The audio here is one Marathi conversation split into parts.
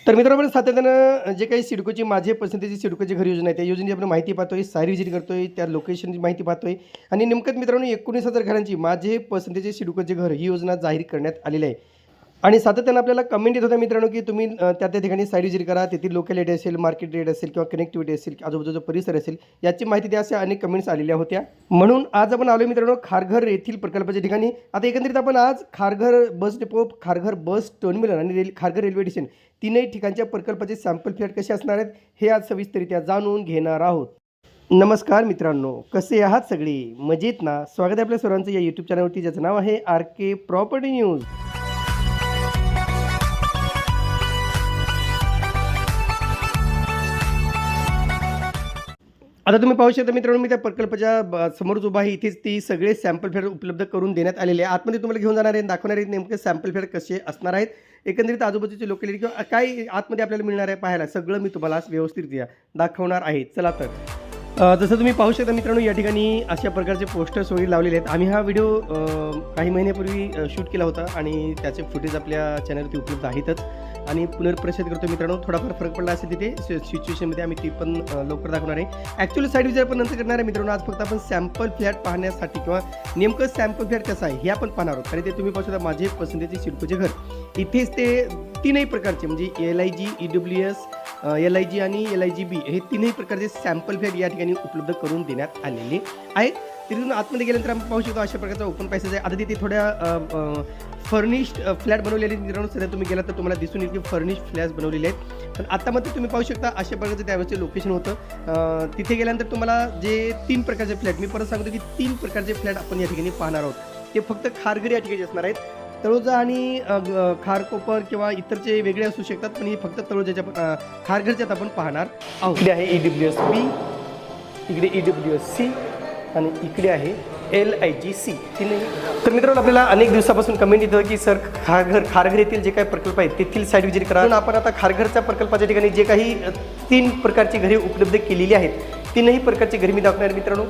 तर मित्रांनो, सातत्यानं जे काही सिडकोची माझे पसंतीची सिडकोची घर योजना आहे, त्या योजनेची आपण माहिती पाहतोय, सारी व्हिजिट करतोय, त्या लोकेशनची माहिती पाहतोय आणि नेमकंच मित्रांनो 19,000 घरांची माझे पसंतीचे सिडकोचे घर ही योजना जाहीर करण्यात आलेली आहे. आणि सातत्यानं आपल्याला कमेंट येत होत्या मित्रांनो, की तुम्ही त्या ठिकाणी साईट व्हिजिट करा, तेथील लोकॅलिटी असेल, मार्केट रेट असेल किंवा कनेक्टिव्हिटी असेल, आजूबाजूचा परिसर असेल, याची माहिती द्या, अशा अनेक कमेंट्स आलेल्या होत्या. म्हणून आज आपण आलो मित्रांनो खारघर येथील प्रकल्पाच्या ठिकाणी. आता एकंदरीत आपण आज Kharghar bus depot, Kharghar bus terminal आणि खारघर रेल्वे स्टेशन तीनही ठिकाणच्या प्रकल्पाचे सॅम्पल फ्लॅट कसे असणार आहेत हे आज सविस्तररित्या जाणून घेणार आहोत. नमस्कार मित्रांनो, कसे आहात सगळे? मजेत ना? स्वागत आहे आपल्या सर्वांचं या यूट्यूब चॅनलवरती, ज्याचं नाव आहे RK प्रॉपर्टी न्यूज. आता तुम्ही पाहू शकता मित्रांनो, मी त्या प्रकल्पाच्या समोरच उभा आहे. इथेच ती सगळे सॅम्पल फ्लॅट उपलब्ध करून देण्यात आलेले आहे. आतमध्ये तुम्हाला घेऊन जाणार आहे, दाखवणार आहे नेमके सॅम्पल फ्लॅट कसे असणार आहेत, एकंदरीत आजूबाजूची लोकॅलिटी किंवा काय आतमध्ये आपल्याला मिळणार आहे पाहायला, सगळं मी तुम्हाला व्यवस्थितरित्या दाखवणार आहे. चला तर जसं तुम्ही पाहू शकता मित्रांनो, या ठिकाणी अशा प्रकारचे पोस्टर्स वगैरे लावलेले आहेत. आम्ही हा व्हिडिओ काही महिन्यापूर्वी शूट केला होता आणि त्याचे फुटेज आपल्या चॅनलवरती उपलब्ध आहेतच. आणि पुनर्प्रसारित करतो मित्रांनो, थोडाफार फरक पडला असेल तिथे सिच्युएशनमध्ये, आम्ही ती पण लवकर दाखवणार आहे. ॲक्च्युअली साईड व्हिजिट आपण नंतर करणार आहे मित्रांनो. आज फक्त आपण सॅम्पल फ्लॅट पाहण्यासाठी किंवा नेमकं सॅम्पल फ्लॅट कसं आहे हे आपण पाहणार आहोत. आणि ते तुम्ही पाहू शकता माझे पसंतीचे सिडकोचे घर. इथेच ते तीनही प्रकारचे म्हणजे LIG, EWS, LIG आणि LIGB हे तीनही प्रकारचे सॅम्पल फ्लॅट या ठिकाणी उपलब्ध करून देण्यात आलेले आहेत. तिथून आतमध्ये गेल्यानंतर आपण पाहू शकतो अशा प्रकारचा ओपन पॅसेज आहे. आता तिथे थोड्या फर्निश्ड फ्लॅट बनवलेले मित्रांनो, सध्या तुम्ही गेला तर तुम्हाला दिसून येईल की फर्निश्ड फ्लॅट्स बनवलेले आहेत. पण आता मात्र तुम्ही पाहू शकता अशा प्रकारचं त्यावेळेचं लोकेशन होतं. तिथे गेल्यानंतर तुम्हाला जे 3 प्रकारचे फ्लॅट, मी परत सांगतो की 3 प्रकारचे फ्लॅट आपण या ठिकाणी पाहणार आहोत. ते फक्त खारघर या ठिकाणी असणार आहेत. तळोजा आणि खारकोपर किंवा इतरचे वेगळे असू शकतात, पण हे फक्त तळोजाच्या खारघरच्यात आपण पाहणार आहोत. इकडे आहे EWS-B, इकडे EWS-C आणि इकडे आहे LIG-C. तर मित्रांनो, आपल्याला अनेक दिवसापासून कमेंट येतं की सर खारघर येथील जे काही प्रकल्प आहेत तेथील साईट व्हिजिट करा. आपण आता खारघरच्या प्रकल्पाच्या ठिकाणी जे काही 3 प्रकारची घरे उपलब्ध केलेली आहेत, 3ही प्रकारची घरे मी दाखवणार आहे मित्रांनो.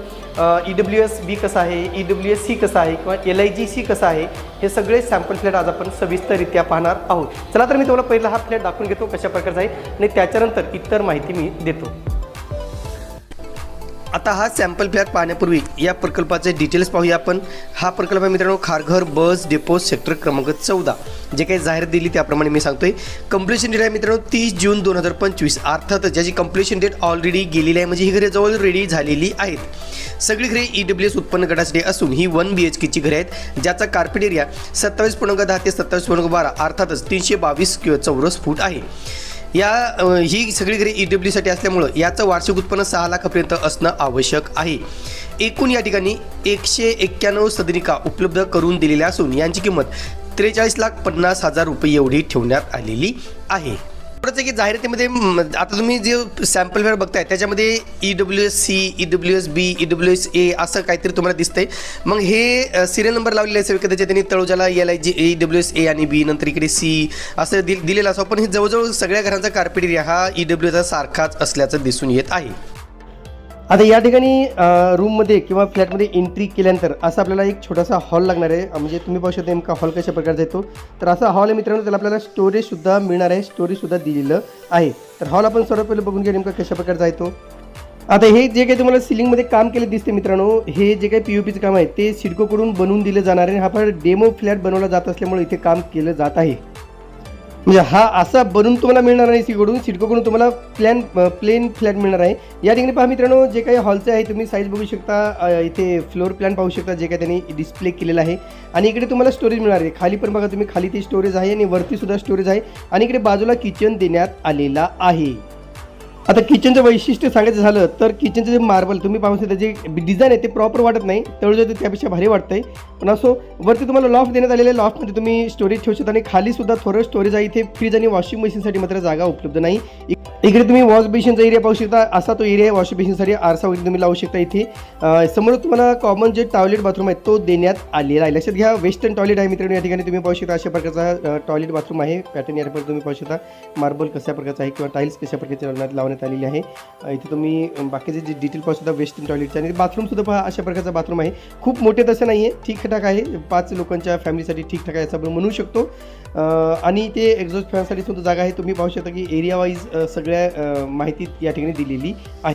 EWS-B कसं आहे, EWS-C कसं आहे किंवा LIG-C कसं आहे, हे सगळे सॅम्पल फ्लॅट आज आपण सविस्तररित्या पाहणार आहोत. चला तर मी तुम्हाला पहिला हा फ्लॅट दाखवून घेतो कशा प्रकारचा आहे आणि त्याच्यानंतर इतर माहिती मी देतो. आता हा सॅम्पल फ्लॅट पाहण्यापूर्वी या प्रकल्पाचे डिटेल्स पाहूया आपण. हा प्रकल्प आहे मित्रांनो खारघर बस डेपो सेक्टर क्रमांक 14. जे काही जाहीर दिली त्याप्रमाणे मी सांगतोय. कंप्लीशन डेट आहे मित्रांनो 30 जून 2025. अर्थात ज्याची कंप्लीशन डेट ऑलरेडी गेलेली आहे, म्हणजे ही घरे जवळ रेडी झालेली आहेत. सगळी घरे EWS उत्पन्न गटासाठी असून ही 1 BHKची घरे आहेत, ज्याचा कार्पेट एरिया 27.10 ते 27.12 अर्थातच 322 चौरस फूट आहे. ही सगळी घरे EWसाठी असल्यामुळं याचं वार्षिक उत्पन्न 6 लाखापर्यंत असणं आवश्यक आहे. एकूण या ठिकाणी 191 सदनिका उपलब्ध करून दिलेल्या असून यांची किंमत 43,50,000 रुपये एवढी ठेवण्यात आलेली आहे. की जाहिरातीमध्ये आता तुम्ही जे सॅम्पल फ्लॅट बघताय त्याच्यामध्ये EWS-C, EWS-B, EWS-A असं काहीतरी तुम्हाला दिसतंय. मग हे सिरियल नंबर लावलेले आहे कदाचित त्यांनी तळोजाला LIG, EWS-A आणि B, नंतर इकडे C असं दिलेलं असं. पण हे जवळजवळ सगळ्या घरांचा कार्पेट एरिया हा EWS सारखाच असल्याचं दिसून येत आहे. आता या ठिकाणी रूममध्ये किंवा फ्लॅटमध्ये एंट्री केल्यानंतर असा आपल्याला एक छोटासा हॉल लागणार आहे. म्हणजे तुम्ही पाहू शकता नेमका हॉल कशा प्रकारचा येतो. तर असा हॉल आहे मित्रांनो, त्याला आपल्याला स्टोरेजसुद्धा मिळणार आहे, स्टोरेजसुद्धा दिलेलं आहे. तर हॉल आपण सर्व पहिलं बघून घ्या नेमका कशा प्रकारचा आहे तो. आता हे जे काही तुम्हाला सिलिंगमध्ये काम केले दिसते मित्रांनो, हे जे काही POPचं काम आहे ते सिडकोकडून बनवून दिलं जाणार आहे. हा पण डेमो फ्लॅट बनवला जात असल्यामुळे इथे काम केलं जात आहे. म्हणजे हा असा बनवून तुम्हाला मिळणार नाही सिडकोकडून तुम्हाला प्लेन फ्लॅट मिळणार आहे. या ठिकाणी पहा मित्रांनो, जे काही हॉलचे आहे तुम्ही साईज बघू शकता. इथे फ्लोअर प्लॅन पाहू शकता जे काही त्यांनी डिस्प्ले केलेलं आहे. आणि इकडे तुम्हाला स्टोरेज मिळणार आहे. खाली पण बघा तुम्ही, खाली ते स्टोरेज आहे आणि वरती सुद्धा स्टोरेज आहे. आणि इकडे बाजूला किचन देण्यात आलेला आहे. आता किचनचं वैशिष्ट्य सांगायचं झालं तर किचनचं जे मार्बल तुम्ही पाहू शकता, जे डिझाईन आहे ते प्रॉपर वाटत नाही, तळोजा त्यापेक्षा भारी वाटतंय. पण असो, वरती तुम्हाला लॉफ्ट देण्यात आलेलं आहे. लॉफ्टमध्ये तुम्ही स्टोरेज ठेवू शकता आणि खाली सुद्धा थोडं स्टोरेज आहे. इथे फ्रीज आणि वॉशिंग मशीनसाठी मात्र जागा उपलब्ध नाही. इकडे तुम्ही वॉश बेसिनचा एरिया पाहू शकता. असा तो एरिया आहे वॉश बेसिनसाठी. आरसा वगैरे तुम्ही लावू शकता. इथे समोर तुम्हाला कॉमन जे टॉयलेट बाथरूम आहे तो देण्यात आलेला आहे. लक्षात घ्या, वेस्टर्न टॉयलेट आहे मित्रांनो. या ठिकाणी तुम्ही पाहू शकता अशा प्रकारचा टॉयलेट बाथरूम आहे. पॅटर्न यापर्यंत तुम्ही पाहू शकता. मार्बल कशा प्रकारचा आहे किंवा टाईल्स कशा प्रकारचे लावण्यात बनवण्यात आलेली आहे. इथे तुम्ही बाकीचे जे डिटेल पाहू सुद्धा वेस्टर्न टॉयलेटचे आणि बाथरूमसुद्धा पहा अशा प्रकारचा बाथरूम आहे. खूप मोठे तसं नाही आहे, ठीकठाक आहे. 5 लोकांच्या फॅमिलीसाठी ठीकठाक आहे असं आपण म्हणू शकतो. आणि ते एक्झॉस्ट फॅनसाठी सुद्धा जागा आहे. तुम्ही पाहू शकता की एरिया वाईज सगळ्या माहिती या ठिकाणी दिलेली आहे.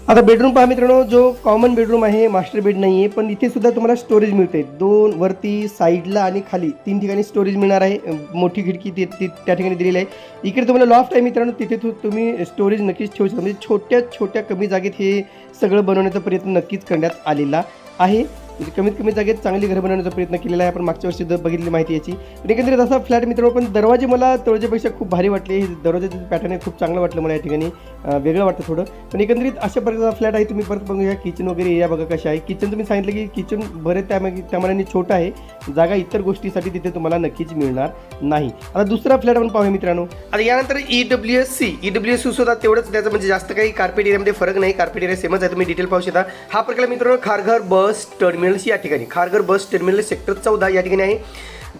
आता बेडरूम पहा मित्रांनो, जो कॉमन बेडरूम आहे, मास्टर बेड नाही आहे, पण इथे सुद्धा तुम्हाला स्टोरेज मिळते. 2 वरती, साईडला आणि खाली 3 ठिकाणी स्टोरेज मिळणार आहे. मोठी खिडकी त्या ठिकाणी दिलेली आहे. इकडे तुम्हाला लॉफ्ट आहे मित्रांनो, तिथे तुम्ही स्टोरेज नक्कीच ठेवू शकता. म्हणजे छोट्या छोट्या कमी जागेत हे सगळं बनवण्याचा प्रयत्न नक्कीच करण्यात आलेला आहे. म्हणजे कमीत कमी जागेत चांगली घरं बनवण्याचा प्रयत्न केलेला आहे. आपण मागच्या वर्षी बघितली माहिती याची. एकंदरीत असा फ्लॅट मित्रांनो, पण दरवाजे मला तळजेपेक्षा खूप भारी वाटले. हे दरवाजाचं पॅटर्न आहे खूप चांगलं वाटलं मला या ठिकाणी. वेगळं वाटतं थोडं, पण एकंदरीत अशा प्रकारचा फ्लॅट आहे. तुम्ही परत बघूया किचन वगैरे एरिया बघा कशा आहे. किचन तुम्ही सांगितलं की किचन बरेच त्यामानाने छोटं आहे. जागा इतर गोष्टीसाठी तिथे तुम्हाला नक्कीच मिळणार नाही. आता दुसरा फ्लॅट आपण पाहूया मित्रांनो. आता यानंतर EWSC सुद्धा तेवढंच त्याचं म्हणजे जास्त काही कार्पेट एरियामध्ये फरक नाही. कार्पेट एरिया सेमच आहे. तुम्ही डिटेल पाहू शकता. हा प्रकार मित्रांनो खारघर बस टर्मिनल या ठिकाणी, खारघर बस टर्मिनल सेक्टर 14 या ठिकाणी आहे.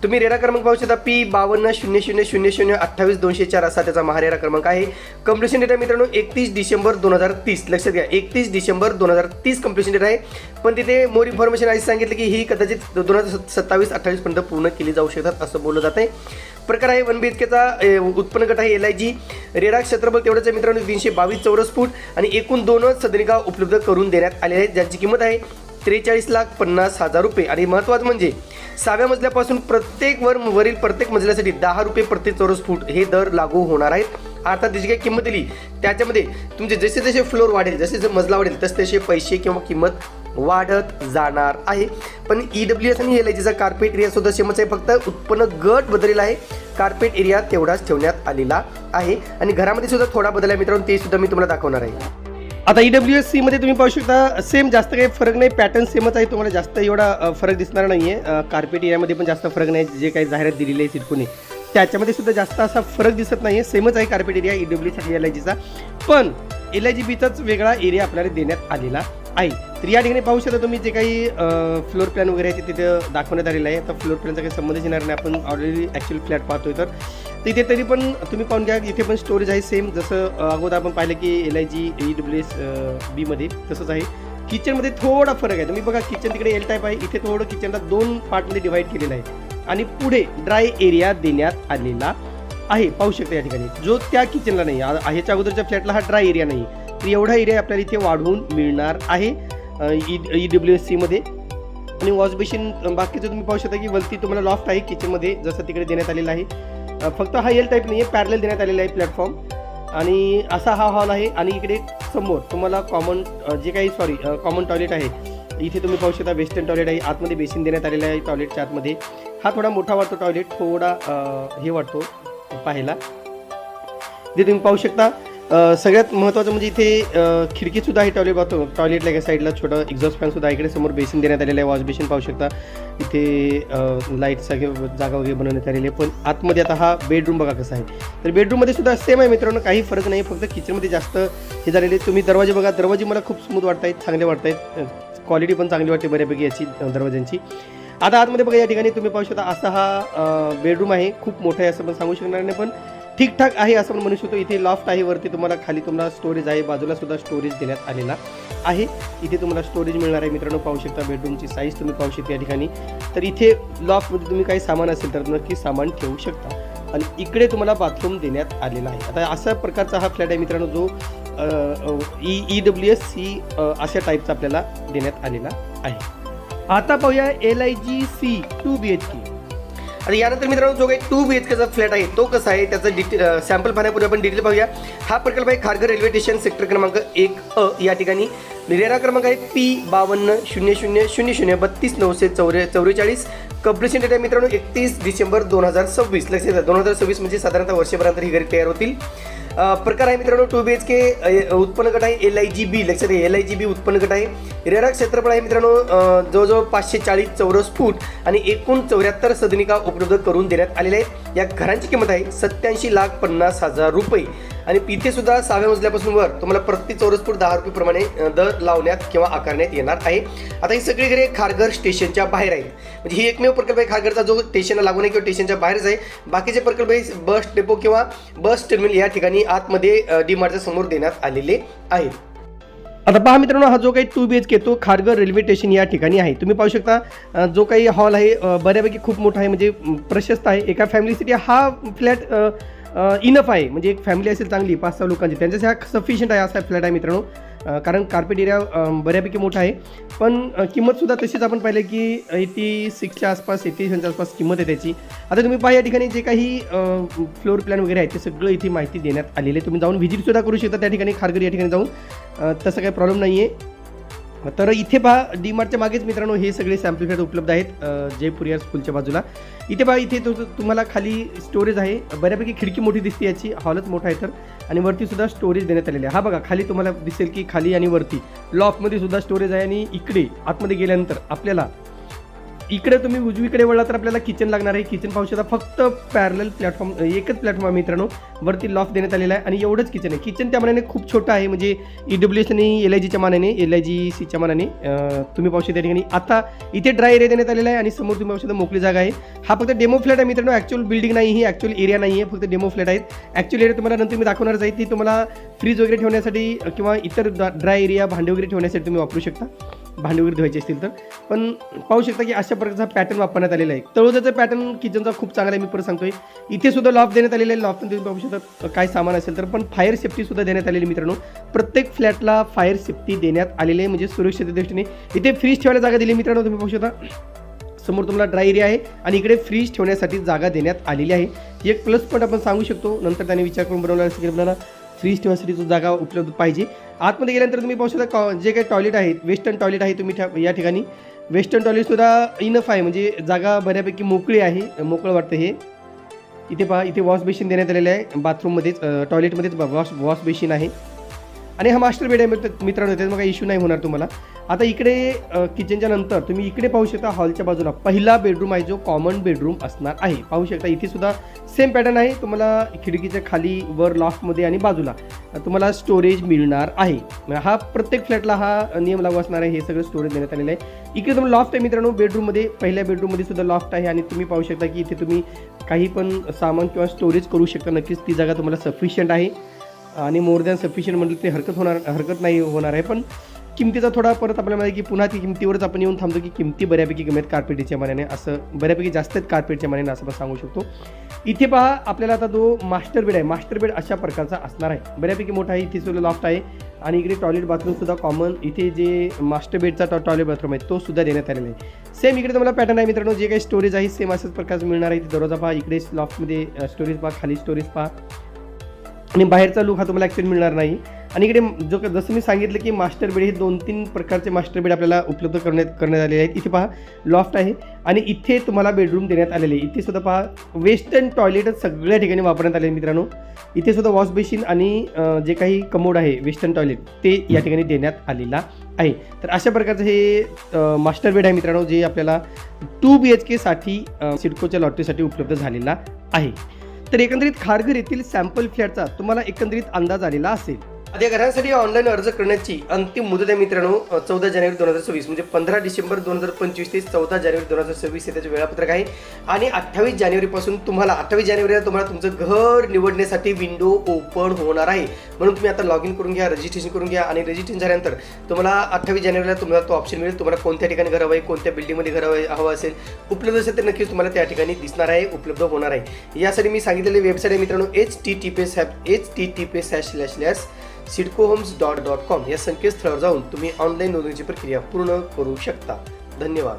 तुम्ही रेरा क्रमांक पाहू शकता P52000028 असा त्याचा महारेरा क्रमांक आहे. कंप्लिशन डेट आहे मित्रांनो 31 डिसेंबर 2030. लक्षात घ्या 31 डिसेंबर 2030 कंप्लिशन डेट आहे. पण तिथे मोर इन्फॉर्मेशन आधी सांगितलं की ही कदाचित 2027-28 पर्यंत पूर्ण केली जाऊ शकतात असं बोललं जात आहे. प्रकार आहे 1 BHKचा उत्पन्न गट आहे LIG. रेरा क्षेत्रफळ तेवढंच आहे मित्रांनो 322 चौरस फूट आणि एकूण 2 सदनिका उपलब्ध करून देण्यात आले आहेत, ज्यांची किंमत आहे 43,50,000 रुपये. आणि महत्त्वाचं म्हणजे 6व्या मजल्यापासून वरील प्रत्येक मजल्यासाठी 10 रुपये प्रति चौरस फूट हे दर लागू होणार आहेत. अर्थात जी काही किंमत दिली त्याच्यामध्ये तुमचे जसे जसे फ्लोर वाढेल, जसे मजला वाढेल तसे तसे पैसे किंवा किंमत वाढत जाणार आहे. पण EWS आणि LIGचा कार्पेट एरिया सुद्धा सेमच आहे, फक्त उत्पन्न गट बदललेला आहे. कार्पेट एरिया तेवढाच ठेवण्यात आलेला आहे आणि घरामध्ये सुद्धा थोडा बदल आहे मित्रांनो, ते सुद्धा मी तुम्हाला दाखवणार आहे. आता EWSC मध्ये तुम्ही पाहू शकता सेम जास्त काही फरक नाही, पॅटर्न सेमच आहे. तुम्हाला जास्त एवढा फरक दिसणार नाही आहे. कार्पेट एरियामध्ये पण जास्त फरक नाही. जे काही जाहिरात दिलेली आहे सिडकोने त्याच्यामध्ये सुद्धा जास्त असा फरक दिसत नाही आहे. सेमच आहे कार्पेट एरिया EWS आणि LIGचा. पण LIGBचाच वेगळा एरिया आपल्याला देण्यात आलेला आहे. तर या ठिकाणी पाहू शकता तुम्ही जे काही फ्लोर प्लॅन वगैरे आहे ते तिथे दाखवण्यात आलेलं आहे. तर फ्लोर प्लॅनचा काही संबंधच येणार नाही, आपण ऑलरेडी ॲक्च्युअल फ्लॅट पाहतोय. तर तिथे तरी पण तुम्ही पाहून घ्या, इथे पण स्टोरेज आहे सेम जसं अगोदर आपण पाहिलं की LIG EWS B मध्ये तसंच आहे. किचनमध्ये थोडा फरक आहे. तुम्ही बघा किचन तिकडे L टाईप आहे, इथे थोडं किचनला 2 पार्टमध्ये डिवाईड केलेलं आहे आणि पुढे ड्राय एरिया देण्यात आलेला आहे. पाहू शकता या ठिकाणी जो त्या किचनला नाही आहे. ह्याच्या अगोदरच्या फ्लॅटला हा ड्राय एरिया नाही, तर एवढा एरिया आपल्याला इथे वाढवून मिळणार आहे EWSC मध्ये. आणि वॉश बेसिन बाकीचं तुम्ही पाहू शकता की वरती तुम्हाला लॉफ्ट आहे किचनमध्ये जसं तिकडे देण्यात आलेलं आहे. फक्त हा L टाईप नाही आहे, पॅरलेल देण्यात आलेला आहे प्लॅटफॉर्म. आणि असा हा हॉल आहे आणि इकडे समोर तुम्हाला कॉमन टॉयलेट आहे. इथे तुम्ही पाहू शकता वेस्टर्न टॉयलेट आहे. आतमध्ये बेसिन देण्यात आलेला आहे टॉयलेटच्या आतमध्ये. हा थोडा मोठा वाटतो टॉयलेट, थोडा हे वाटतो पाहायला. इथे तुम्ही पाहू शकता सगळ्यात महत्त्वाचं म्हणजे इथे खिडकीसुद्धा आहे टॉयलेटला एका साईडला छोटं एक्झॉस्ट फॅनसुद्धा इकडे समोर बेसिन देण्यात आलेलं आहे. वॉश बेसिन पाहू शकता. इथे लाईटचा जागा वगैरे बनवण्यात आलेली आहे. पण आतमध्ये आता हा बेडरूम बघा कसा आहे. तर बेडरूममध्ये सुद्धा सेम आहे मित्रांनो, काही फरक नाही, फक्त किचनमध्ये जास्त हे झालेले. तुम्ही दरवाजे बघा, दरवाजे मला खूप स्मूथ वाटत आहेत, चांगले वाटत आहेत. क्वालिटी पण चांगली वाटते बऱ्यापैकी याची दरवाज्यांची. आता आतमध्ये बघा या ठिकाणी तुम्ही पाहू शकता असा हा बेडरूम आहे. खूप मोठा आहे असं पण सांगू शकणार नाही, पण ठीकठाक आहे असं पण म्हणू शकतो. इथे लॉफ्ट आहे, वरती तुम्हाला खाली तुम्हाला स्टोरेज आहे, बाजूला सुद्धा स्टोरेज देण्यात आलेला आहे. इथे तुम्हाला स्टोरेज मिळणार आहे मित्रांनो. पाहू शकता बेडरूमची साईज तुम्ही पाहू शकता या ठिकाणी. तर इथे लॉफ्टमध्ये तुम्ही काही सामान असेल तर नक्की सामान ठेवू शकता. आणि इकडे तुम्हाला बाथरूम देण्यात आलेला आहे. आता अशा प्रकारचा हा फ्लॅट आहे मित्रांनो, जो EWSC अशा टाईपचा आपल्याला देण्यात आलेला आहे. आता पाहूया LIGC 2 BHK. आता यानंतर मित्रांनो जो काही 2 BHKचा फ्लॅट आहे तो कसा आहे त्याचं सॅम्पल पाहण्यापूर्वी आपण डिटेल पाहूया. हा प्रकल्प आहे खारघर रेल्वे स्टेशन सेक्टर क्रमांक 1A या ठिकाणी. रेरा क्रमांक आहे P52000032,944. कंप्लिशन डेट आहे मित्रांनो 31 डिसेंबर 2026. लक्षात घ्या 2026 म्हणजे साधारणतः वर्षभरानंतर ही घरे तयार होतील. प्रकार आहे मित्रांनो 2 BHK. उत्पन्न गट आहे LIGB. लक्षात घ्या LIGB उत्पन्न गट आहे. रेरा क्षेत्रफळ आहे मित्रांनो जवळजवळ 540 चौरस फूट आणि एकूण 74 सदनिका उपलब्ध करून देण्यात आलेल्या आहेत. या घरांची किंमत आहे 87,50,000 रुपये आणि इथे सुद्धा 6व्या मजल्यापासून वर तुम्हाला प्रति चौरस फूट 10 रुपये प्रमाणे दर लावण्यात किंवा आकारण्यात येणार आहे. आता ही सगळी घरे खारघर स्टेशनच्या बाहेर आहे. म्हणजे ही एकमेव प्रकल्प आहे खारघरचा जो स्टेशनला लागून आहे किंवा स्टेशनच्या बाहेरच आहे. बाकीचे प्रकल्प हे बस डेपो किंवा बस टर्मिनल या ठिकाणी आतमध्ये डी-मार्टच्या समोर देण्यात आलेले आहेत. आता पहा मित्रांनो, हा जो काही 2 BHK तो खारघर रेल्वे स्टेशन या ठिकाणी आहे. तुम्ही पाहू शकता जो काही हॉल आहे बऱ्यापैकी खूप मोठा आहे, म्हणजे प्रशस्त आहे. एका फॅमिलीसाठी हा फ्लॅट इनफ आहे. म्हणजे एक फॅमिली असेल चांगली 5-6 लोकांची त्यांच्यासाठी हा सफिशियंट आहे असा फ्लॅट आहे मित्रांनो. कारण कार्पेट एरिया बऱ्यापैकी मोठा आहे. पण किंमतसुद्धा तशीच आपण पाहिलं की 86च्या आसपास 87च्या आसपास किंमत आहे त्याची. आता तुम्ही पहा या ठिकाणी जे काही फ्लोर प्लॅन वगैरे आहे ते सगळं इथे माहिती देण्यात आलेली आहे. तुम्ही जाऊन व्हिजिटसुद्धा करू शकता त्या ठिकाणी खारघर या ठिकाणी जाऊन, तसं काही प्रॉब्लेम नाही आहे. तर इथे पहा डी-मार्टच्या मागेच मित्रांनो हे सगळे सॅम्पल फ्लॅट उपलब्ध आहेत जयपूर या स्कूलच्या बाजूला. इथे पहा इथे तुम्हाला खाली स्टोरेज आहे. बऱ्यापैकी खिडकी मोठी दिसते याची, हॉलच मोठा आहे तर. आणि वरती सुद्धा स्टोरेज देण्यात आलेले आहे. हा बघा खाली तुम्हाला दिसेल की खाली आणि वरती लॉफ्टमध्ये सुद्धा स्टोरेज आहे. आणि इकडे आतमध्ये गेल्यानंतर आपल्याला इकडे तुम्ही उजवीकडे वळला तर आपल्याला किचन लागणार आहे. किचन पाहू शकता, फक्त पॅरलल प्लॅटफॉर्म एकच प्लॅटफॉर्म आहे मित्रांनो. वरती लॉफ्ट देण्यात आलेला आहे आणि एवढंच किचन आहे. किचन त्या मानाने खूप छोटं आहे, म्हणजे EWS आणि LIGच्या मानाने LIGCच्या मानाने तुम्ही पाहू शकता त्या ठिकाणी. आता इथे ड्राय एरिया देण्यात आलेला आहे आणि समोर तुम्ही पाहू शकता मोकळी जागा आहे. हा फक्त डेमो फ्लॅट आहे मित्रांनो, ॲक्च्युअल बिल्डिंग नाही, ही ॲक्च्युअल एरिया नाही आहे, फक्त डेमो फ्लॅट आहेत. ॲक्च्युअल एरिया तुम्हाला नंतर मी दाखवणारच आहे. ती तुम्हाला फ्रीज वगैरे ठेवण्यासाठी किंवा इतर ड्राय एरिया भांडे वगैरे ठेवण्यासाठी तुम्ही वापरू शकता, भांडे वगैरे धुवायचे असतील तर. पण पाहू शकता की अशा प्रकारचा पॅटर्न वापरण्यात आलेला आहे. तळोजाचा पॅटर्न किचनचा खूप चांगला आहे, मी परत सांगतोय. इथे सुद्धा लॉफ्ट देण्यात आलेला आहे. लॉफ्ट तुम्ही पाहू शकता काय सामान असेल तर. पण फायर सेफ्टी सुद्धा देण्यात आलेली मित्रांनो. प्रत्येक फ्लॅटला फायर सेफ्टी देण्यात आलेली आहे, म्हणजे सुरक्षितते दृष्टीने. इथे फ्रीज ठेवायला जागा दिली मित्रांनो, तुम्ही पाहू शकता. समोर तुम्हाला ड्राय एरिया आहे आणि इकडे फ्रीज ठेवण्यासाठी जागा देण्यात आलेली आहे. एक प्लस पॉईंट आपण सांगू शकतो. नंतर त्याने विचार करून बनवला असेल की आपल्याला फ्रीज ठेवण्यासाठी जो जागा उपलब्ध पाहिजे. आतमध्ये गेल्यानंतर तुम्ही पाहू शकता जे काही टॉयलेट आहेत, वेस्टर्न टॉयलेट आहे. तुम्ही या ठिकाणी वेस्टर्न टॉयलेटसुद्धा इनफ आहे, म्हणजे जागा बऱ्यापैकी मोकळी आहे, मोकळं वाटतं हे. इथे पहा, इथे वॉश बेसिन देण्यात आलेलं आहे. बाथरूममध्येच टॉयलेटमध्येच वॉश बेसिन आहे. आणि हा मास्टर बेड आहे मित्रांनो, त्यात मग काही इश्यू नाही होणार तुम्हाला. आता इकडे किचनच्या नंतर तुम्ही इकडे पाहू शकता हॉलच्या बाजूला पहिला बेडरूम आहे, जो कॉमन बेडरूम असणार आहे. पाहू शकता इथे सुद्धा सेम पॅटर्न आहे. तुम्हाला खिडकीच्या खाली वर लॉफ्टमध्ये आणि बाजूला तुम्हाला स्टोरेज मिळणार आहे. हा प्रत्येक फ्लॅटला हा नियम लागू असणार आहे. हे सगळं स्टोरेज देण्यात आलेलं आहे. इकडे तुम्हाला लॉफ्ट आहे मित्रांनो, बेडरूममध्ये पहिल्या बेडरूममध्ये सुद्धा लॉफ्ट आहे. आणि तुम्ही पाहू शकता की इथे तुम्ही काही पण सामान किंवा स्टोरेज करू शकता. नक्कीच ती जागा तुम्हाला सफिशियंट आहे. आणि मोर दॅन सफिशियंट म्हटलं ते हरकत नाही होणार आहे. पण किमतीचा थोडा परत आपल्याला माहिती की पुन्हा ती किमतीवरच आपण येऊन थांबतो की किमती बऱ्यापैकी कमी आहेत कार्पेटच्या मानाने, असं बऱ्यापैकी जास्त आहेत कार्पेटच्या मानाने असं आपण सांगू शकतो. इथे पहा आपल्याला आता जो मास्टर बेड आहे, मास्टर बेड अशा प्रकारचा असणार आहे. बऱ्यापैकी मोठा आहे. इथे सुद्धा लॉफ्ट आहे आणि इकडे टॉयलेट बाथरूम सुद्धा कॉमन. इथे जे मास्टर बेडचा टॉयलेट बाथरूम आहे तो सुद्धा देण्यात आलेला आहे. सेम इकडे तुम्हाला पॅटर्न आहे मित्रांनो. जे काही स्टोरेज आहे सेम अशाच प्रकारचं मिळणार आहे. दरवाजा पहा, इकडे लॉफ्टमध्ये स्टोरेज पहा, खाली स्टोरेज पहा. आणि बाहेरचा लुक हा तुम्हाला ॲक्च्युअली मिळणार नाही. आणि इकडे जसं मी सांगितलं की मास्टर बेड हे 2-3 प्रकारचे मास्टर बेड आपल्याला उपलब्ध करण्यात आलेले आहेत. इथे पहा लॉफ्ट आहे आणि इथे तुम्हाला बेडरूम देण्यात आलेले आहे. इथे सुद्धा पहा वेस्टर्न टॉयलेट सगळ्या ठिकाणी वापरण्यात आले मित्रांनो. इथे सुद्धा वॉश बेसिन आणि जे काही कमोड आहे वेस्टर्न टॉयलेट ते या ठिकाणी देण्यात आलेला आहे. तर अशा प्रकारचं हे मास्टर बेड आहे मित्रांनो, जे आपल्याला 2 BHK साठी सिडकोच्या लॉटरीसाठी उपलब्ध झालेला आहे. तर एकंदरीत खारघर येथील सॅम्पल फ्लॅटचा तुम्हाला एकंदरीत अंदाज आलेला असेल. आता या घरांसाठी ऑनलाईन अर्ज करण्याची अंतिम मुदत आहे मित्रांनो 14 जानेवारी 2026, म्हणजे 15 डिसेंबर 2025 ते 14 जानेवारी 2026 हे त्याचे वेळापत्रक आहे. आणि 28 जानेवारीपासून तुम्हाला 28 जानेवारीला तुम्हाला तुमचं घर निवडण्यासाठी विंडो ओपन होणार आहे. म्हणून तुम्ही आता लॉग इन करून घ्या, रजिस्ट्रेशन करून घ्या. आणि रजिस्ट्रेशन झाल्यानंतर तुम्हाला 28 जानेवारीला तुम्हाला तो ऑप्शन मिळेल. तुम्हाला कोणत्या ठिकाणी घर हवं आहे, कोणत्या बिल्डिंगमध्ये घर हवं असेल, उपलब्ध असेल तर नक्कीच तुम्हाला त्या ठिकाणी दिसणार आहे, उपलब्ध होणार आहे. यासाठी मी सांगितलेली वेबसाईट आहे मित्रांनो https://sidcohomes.com या संकेतस्थळावर जाऊन तुम्ही ऑनलाईन नोंदणीची प्रक्रिया पूर्ण करू शकता. धन्यवाद.